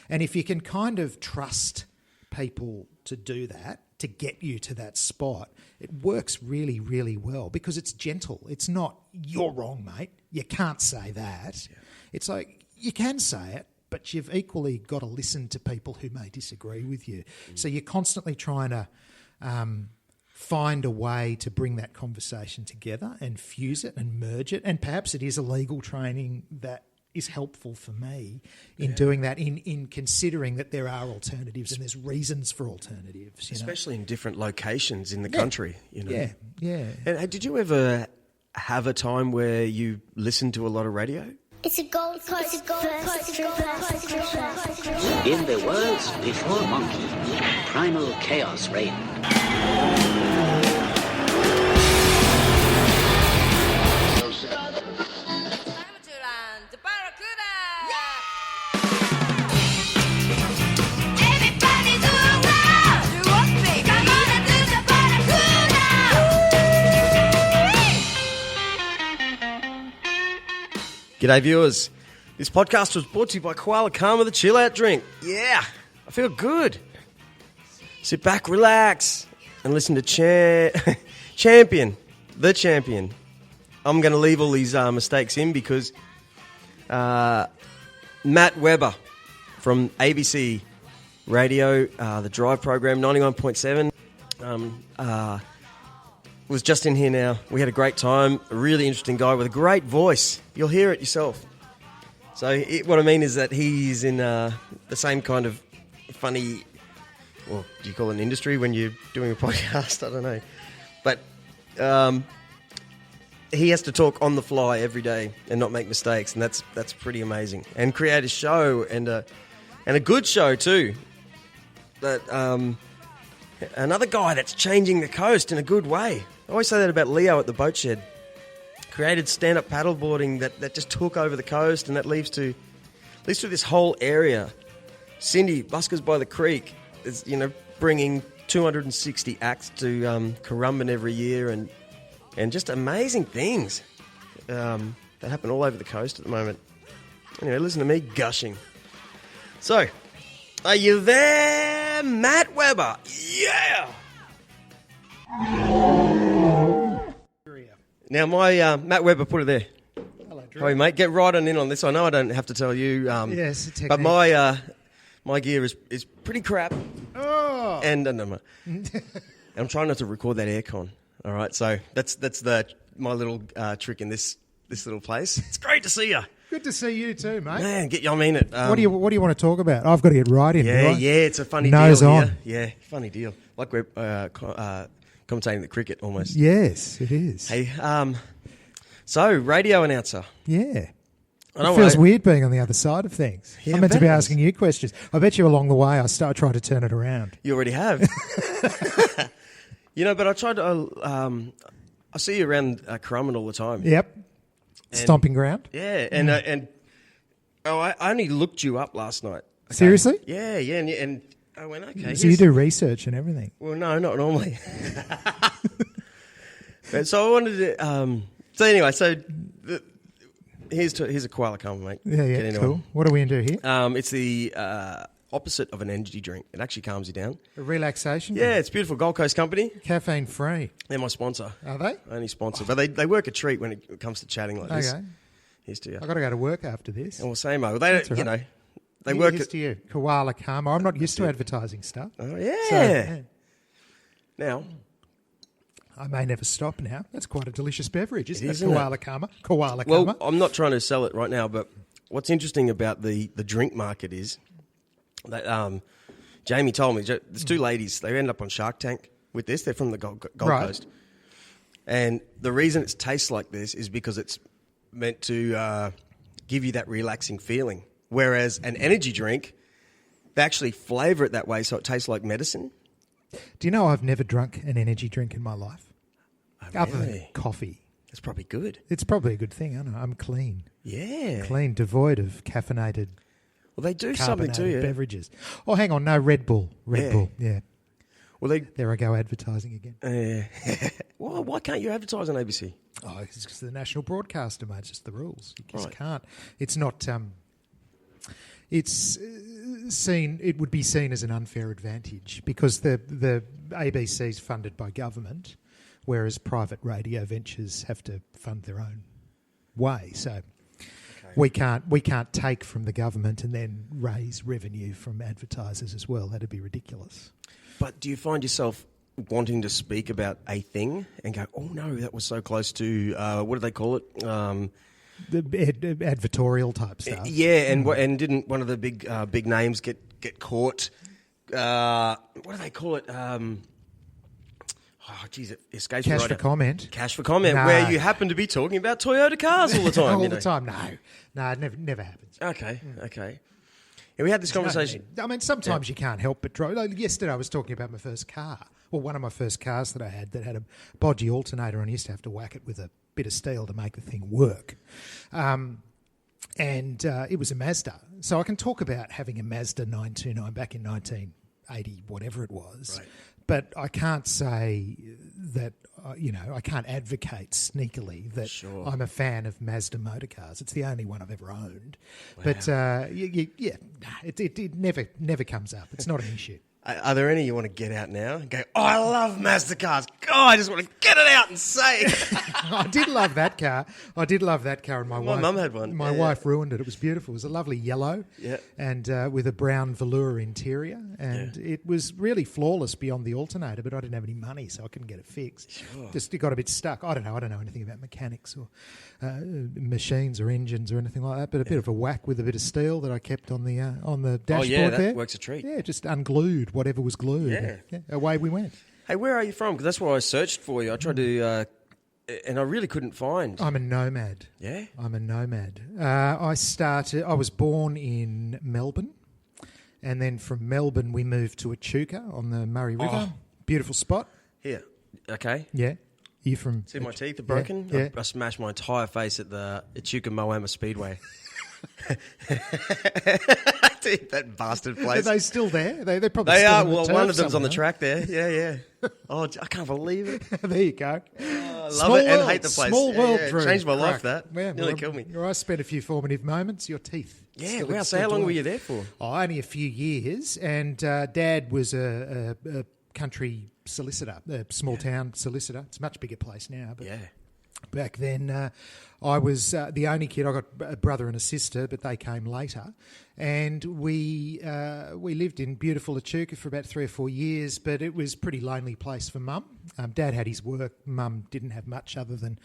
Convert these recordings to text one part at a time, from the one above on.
And if you can kind of trust people to do that, to get you to that spot, it works really, really well because it's gentle. It's not, you're wrong, mate. You can't say that. Yeah. It's like, you can say it, but you've equally got to listen to people who may disagree with you. So you're constantly trying to find a way to bring that conversation together and fuse it and merge it. And perhaps it is a legal training that is helpful for me in doing that, in considering that there are alternatives and there's reasons for alternatives. Especially in different locations in the country. Yeah. And did you ever have a time where you listened to a lot of radio? It's a Gold Coast first. In the worlds before Monkey, primal chaos reigned. G'day viewers, this podcast was brought to you by Koala Karma, the chill out drink. Yeah, I feel good. Sit back, relax, and listen to Champion, the champion. I'm going to leave all these mistakes in because Matt Webber from ABC Radio, the Drive program, 91.7, was just in here now. We had a great time. A really interesting guy with a great voice. You'll hear it yourself. So what I mean is that he's in the same kind of funny, well, do you call it an industry when you're doing a podcast? I don't know. But he has to talk on the fly every day and not make mistakes, and that's pretty amazing. And create a show and a good show too. That another guy that's changing the coast in a good way. I always say that about Leo at the boat shed. Created stand-up paddleboarding that just took over the coast, and that leads to this whole area. Cindy, Buskers by the Creek, is bringing 260 acts to Currumbin every year, and just amazing things that happen all over the coast at the moment. Anyway, listen to me gushing. So, are you there, Matt Webber? Yeah! Now, my Matt Webber, put it there. Hello, Drew. How are you, mate? Get right on in on this. I know I don't have to tell you. Yes, technique. But my gear is pretty crap. Oh! And I'm trying not to record that aircon. All right, so that's my little trick in this little place. It's great to see you. Good to see you too, mate. Man, I mean it. What do you want to talk about? I've got to get right in. Yeah, right? yeah, it's a funny Nose deal on. here. Yeah, funny deal. Like we're commentating the cricket almost. Yes, it is. Hey, so radio announcer. Yeah. It feels weird being on the other side of things. Yeah, I'm meant to be asking you questions. I bet you along the way I tried to turn it around. You already have. But I tried to. I see you around Currumbin all the time. Yep. Stomping ground. Yeah, and I only looked you up last night. Okay. Seriously? Yeah, and I went, okay. So you do research and everything? Well, no, not normally. So I wanted to. So anyway, here's a koala karma, mate. Yeah, cool. What do we do here? It's the opposite of an energy drink. It actually calms you down. A relaxation Yeah, drink? it's beautiful. Gold Coast company. Caffeine free. They're my sponsor. Are they? Only sponsor. But they work a treat when it comes to chatting like this. Okay. Here's to you. I've got to go to work after this. Well, same old. They don't, That's right. they work. Here's to you. Koala Karma. I'm not used to advertising stuff. Oh, yeah. So, Now, I may never stop now. That's quite a delicious beverage, isn't it? Isn't Koala Karma. Koala Karma. well, I'm not trying to sell it right now, but what's interesting about the drink market is that Jamie told me there's two ladies. They end up on Shark Tank with this. They're from the Gold Right. Coast. And the reason it tastes like this is because it's meant to give you that relaxing feeling. Whereas an energy drink, they actually flavour it that way so it tastes like medicine. Do you know I've never drunk an energy drink in my life? Oh, Other than really? coffee. It's probably good. It's probably a good thing, I know. I'm clean. Yeah. Clean, devoid of caffeinated, Well, they do something to you. beverages. Oh, hang on. No, Red Bull. Red Bull, yeah. Well, There I go advertising again. why can't you advertise on ABC? Oh, it's because the national broadcaster, mate. It's just the rules. You just Right. can't. It's not... it's it would be seen as an unfair advantage because the ABC's funded by government, whereas private radio ventures have to fund their own way. So we can't take from the government and then raise revenue from advertisers as well. That'd be ridiculous. But do you find yourself wanting to speak about a thing and go, oh no, that was so close to, what do they call it? The advertorial type stuff. Yeah, and didn't one of the big names get caught? What do they call it? Oh, geez, it escapes me Cash right for now. comment. Cash for comment, No. where you happen to be talking about Toyota cars all the time. All the time, no, it never happens. Okay. Yeah, we had this conversation. I mean, sometimes you can't help but drive. Like yesterday I was talking about my first car. Well, one of my first cars that I had that had a bodgy alternator and I used to have to whack it with a bit of steel to make the thing work. And it was a Mazda. So I can talk about having a Mazda 929 back in 1980, whatever it was. Right. But I can't say that, I can't advocate sneakily that Sure. I'm a fan of Mazda motor cars. It's the only one I've ever owned. Wow. But, it never comes up. It's not an issue. Are there any you want to get out now and go, oh, I love Mazda cars. God, I just want to get it out and say it. I did love that car. And my wife, mum had one. My wife ruined it. It was beautiful. It was a lovely yellow and with a brown velour interior. And it was really flawless beyond the alternator, but I didn't have any money, so I couldn't get it fixed. Sure. Just it got a bit stuck. I don't know anything about mechanics or machines or engines or anything like that, but a bit of a whack with a bit of steel that I kept on the dashboard yeah, that there. works a treat. Yeah, just unglued whatever was glued. Yeah. Away we went. Hey, where are you from? Because that's why I searched for you. I tried to, and I really couldn't find. I'm a nomad. Yeah? I'm a nomad. I was born in Melbourne, and then from Melbourne we moved to Echuca on the Murray River. Beautiful spot. Here. Okay. Yeah. You from... See, my teeth are broken. Yeah. I smashed my entire face at the Echuca Moama Speedway. Dude, that bastard place. Are they still there? They're probably They still are. on the Well, turf one of them's on the somewhere. track there. Yeah. Oh, I can't believe it. There you go. I love it and hate the place. Small world, yeah. Drew. Changed my life, Crack. that. Nearly killed me. I spent a few formative moments. Your teeth. Yeah, Still- wow. So still how long do were it. you there for? Oh, only a few years. And Dad was a country solicitor, a small town solicitor. It's a much bigger place now. But Yeah. back then, I was the only kid. I got a brother and a sister, but they came later. And we lived in beautiful Echuca for about 3 or 4 years, but it was a pretty lonely place for Mum. Dad had his work. Mum didn't have much other than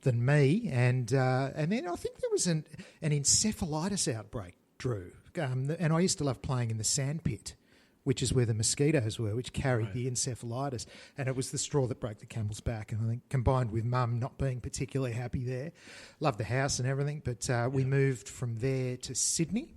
me. And then I think there was an encephalitis outbreak, Drew. And I used to love playing in the sandpit, which is where the mosquitoes were, which carried the encephalitis. And it was the straw that broke the camel's back. And I think combined with Mum not being particularly happy there, loved the house and everything, but we moved from there to Sydney.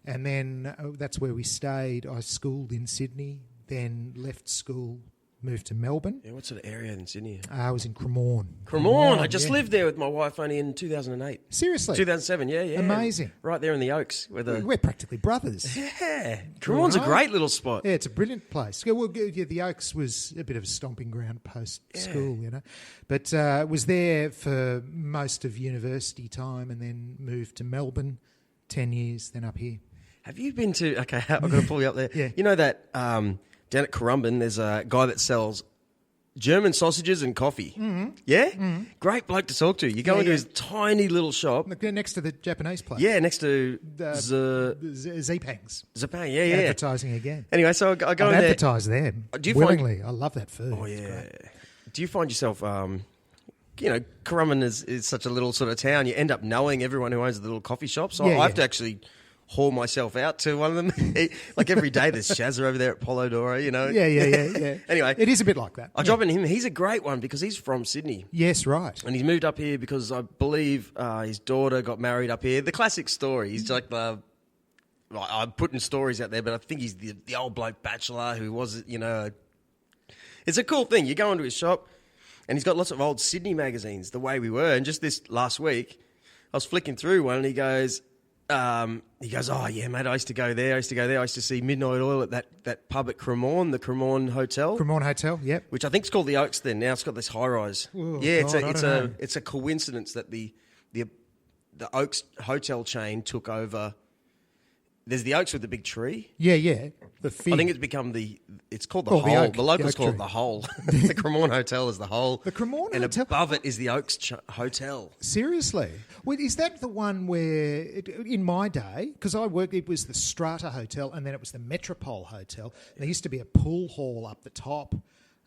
And then that's where we stayed. I schooled in Sydney, then left school, moved to Melbourne. Yeah, what sort of area in Sydney? I was in Cremorne. Cremorne. I just lived there with my wife only in 2008. Seriously? 2007, yeah. Amazing. Right there in the Oaks. We're practically brothers. Yeah. Cremorne's a great little spot. Yeah, it's a brilliant place. Yeah, well, the Oaks was a bit of a stomping ground post-school, But was there for most of university time and then moved to Melbourne, 10 years, then up here. Have you been to... Okay, I've got to pull you up there. Yeah. You know that down at Currumbin, there's a guy that sells German sausages and coffee. Mm-hmm. Yeah? Mm-hmm. Great bloke to talk to. You go into his tiny little shop. Next to the Japanese place. Yeah, next to Zepang's. Zepang, yeah. Advertising again. Anyway, so I go in there. Advertise them willingly. I love that food. Oh, yeah. Do you find yourself... Currumbin is such a little sort of town. You end up knowing everyone who owns the little coffee shops. So I have to actually haul myself out to one of them. Like every day there's Shazza over there at Polodora, Yeah. Anyway. It is a bit like that. I drop in him. He's a great one because he's from Sydney. Yes, right. And he's moved up here because I believe his daughter got married up here. The classic story. He's like I'm putting stories out there, but I think he's the old bloke bachelor who was, It's a cool thing. You go into his shop and he's got lots of old Sydney magazines, the way we were. And just this last week, I was flicking through one and he goes, oh, yeah, mate, I used to go there. I used to see Midnight Oil at that pub at Cremorne, the Cremorne Hotel. Cremorne Hotel, yep. Which I think is called the Oaks then. Now it's got this high-rise. Oh, yeah, God, it's a coincidence that the Oaks hotel chain took over there's the Oaks with the big tree. Yeah, yeah. The fig. I think it's become it's called the Oh, the Hole. Oak, The locals the call oak it tree. the Hole. The Cremorne Hotel is the Hole. The Cremorne and Hotel? above it is the Oaks Hotel. Seriously? Well, is that the one where, in my day, because I worked, it was the Strata Hotel and then it was the Metropole Hotel. There used to be a pool hall up the top.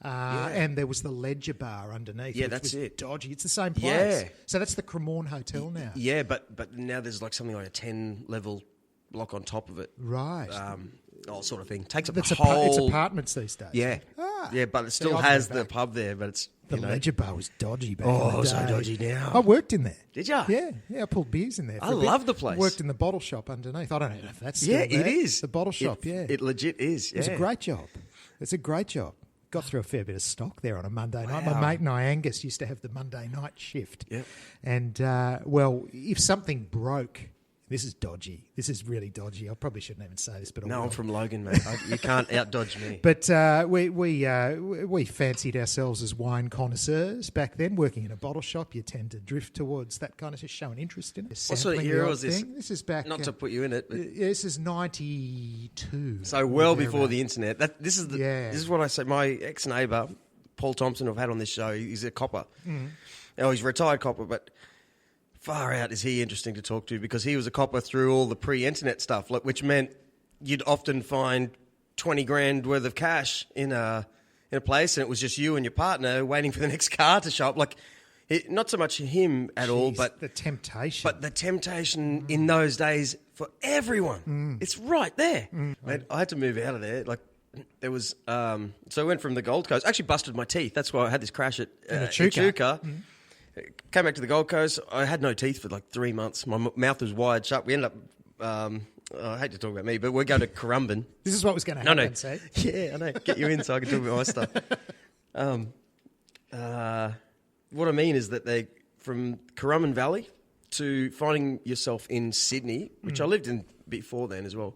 And there was the Ledger Bar underneath. Yeah, which that's was it. Dodgy. It's the same place. Yeah. So that's the Cremorne Hotel now. Yeah, but now there's like something like a 10-level block on top of it. Right. Sort of thing. Takes up That's the whole... it's apartments these days. Yeah. Ah. Yeah, but it See, still I've has been the back. pub there, but it's... The you know, Ledger Bar was dodgy back Oh, in the so day. dodgy now. I worked in there. Did ya? Yeah, I pulled beers in there. For I a bit. love the place. Worked in the bottle shop underneath. I don't know if that's still Yeah, there. it is. The bottle shop, yeah. It legit is, yeah. It was a great job. It's a great job. Got through a fair bit of stock there on a Monday night. My Wow. mate and I, Angus, used to have the Monday night shift. Yep. And, if something broke, this is dodgy. This is really dodgy. I probably shouldn't even say this, but I No, will. I'm from Logan, mate. You can't out-dodge me. But we fancied ourselves as wine connoisseurs back then. Working in a bottle shop, you tend to drift towards that kind of, just show an interest in it. What sort of Sampling the era odd was this? thing. This is back. Not to put you in it, but... This is 92. So well Or before thereabout. the internet. This is what I say. My ex-neighbour, Paul Thompson, who I've had on this show, he's a copper. Now, he's a retired copper, but far out is he interesting to talk to because he was a copper through all the pre-internet stuff, which meant you'd often find 20 grand worth of cash in a place, and it was just you and your partner waiting for the next car to show up. Like, not so much him at all, Jeez, but the temptation. But the temptation in those days for everyone, it's right there. Mate, I had to move out of there. Like, there was, so I went from the Gold Coast. Actually, busted my teeth. That's why I had this crash at Echuca. Came back to the Gold Coast. I had no teeth for like 3 months. My mouth was wired shut. We ended up. I hate to talk about me, but we're going to Currumbin. This is what was going to happen, see? Yeah, I know. Get you in so I can talk about my stuff. What I mean is that they from Currumbin Valley to finding yourself in Sydney, which I lived in before then as well.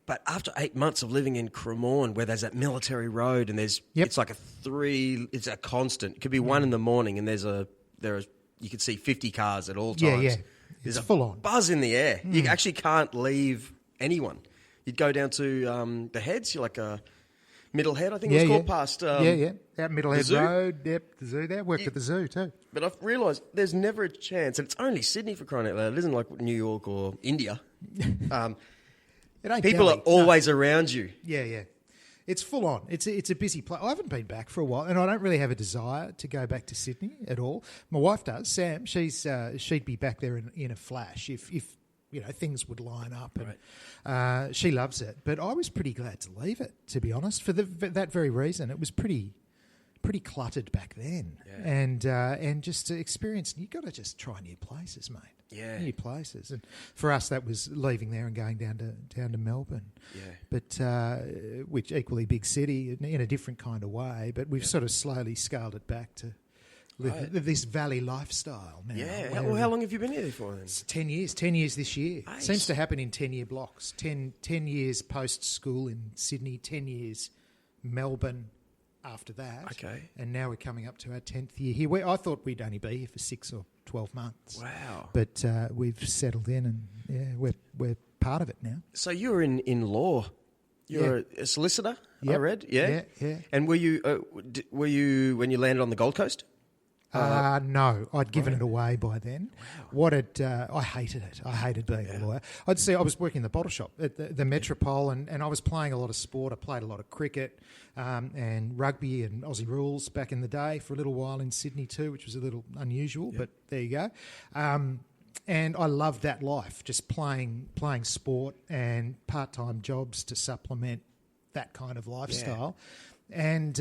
But after 8 months of living in Cremorne, where there's that military road and it's like it's a constant. It could be 1 in the morning and you could see 50 cars at all times. Yeah. There's It's a full on. buzz in the air. You actually can't leave anyone. You'd go down to the Heads, you're like a Middle Head, I think it was called, past... Out Middlehead zoo? Road, the zoo there. Worked at the zoo too. But I've realised there's never a chance, and it's only Sydney for crying out loud. It isn't like New York or India. It ain't People Delhi. are always around you. Yeah. It's full on. It's a busy place. I haven't been back for a while, and I don't really have a desire to go back to Sydney at all. My wife does. Sam, she'd be back there in a flash if things would line up. And, she loves it, but I was pretty glad to leave it, to be honest, for that very reason. It was pretty cluttered back then, and just to experience. You got to just try new places, mate. Yeah. New places, and for us that was leaving there and going down to Melbourne. Yeah. But which equally big city in a different kind of way. But we've sort of slowly scaled it back to live this valley lifestyle now. Yeah. Well, how long have you been here for then? It's 10 years. 10 years this year. Nice. Seems to happen in 10-year blocks. 10 years post-school in Sydney, 10 years Melbourne after that. Okay. And now we're coming up to our 10th year here. I thought we'd only be here for 6 or 12 months. Wow. But we've settled in and we're part of it now. So you were in law. You're a solicitor, I Yep. read. Yeah. Yeah. And were you when you landed on the Gold Coast? No, I'd given it away by then. Wow. I hated it. I hated being a lawyer. I'd say I was working in the bottle shop at the Metropole, and I was playing a lot of sport. I played a lot of cricket and rugby and Aussie rules back in the day for a little while in Sydney too, which was a little unusual, but there you go. And I loved that life, just playing sport and part-time jobs to supplement that kind of lifestyle. And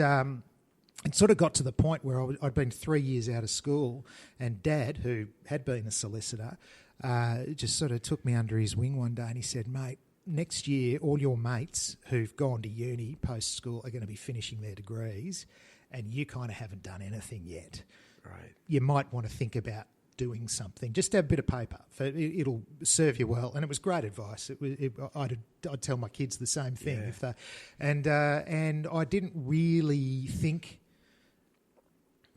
it sort of got to the point where I'd been 3 years out of school, and Dad, who had been a solicitor, just sort of took me under his wing one day and he said, mate, next year all your mates who've gone to uni post-school are going to be finishing their degrees and you kind of haven't done anything yet. Right. You might want to think about doing something. Just have a bit of paper. It'll serve you well. And it was great advice. I'd tell my kids the same thing. Yeah. And I didn't really think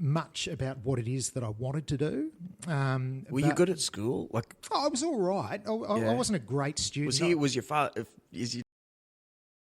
much about what it is that I wanted to do. Were you good at school? Like, I was all right. I wasn't a great student. was your father? Is your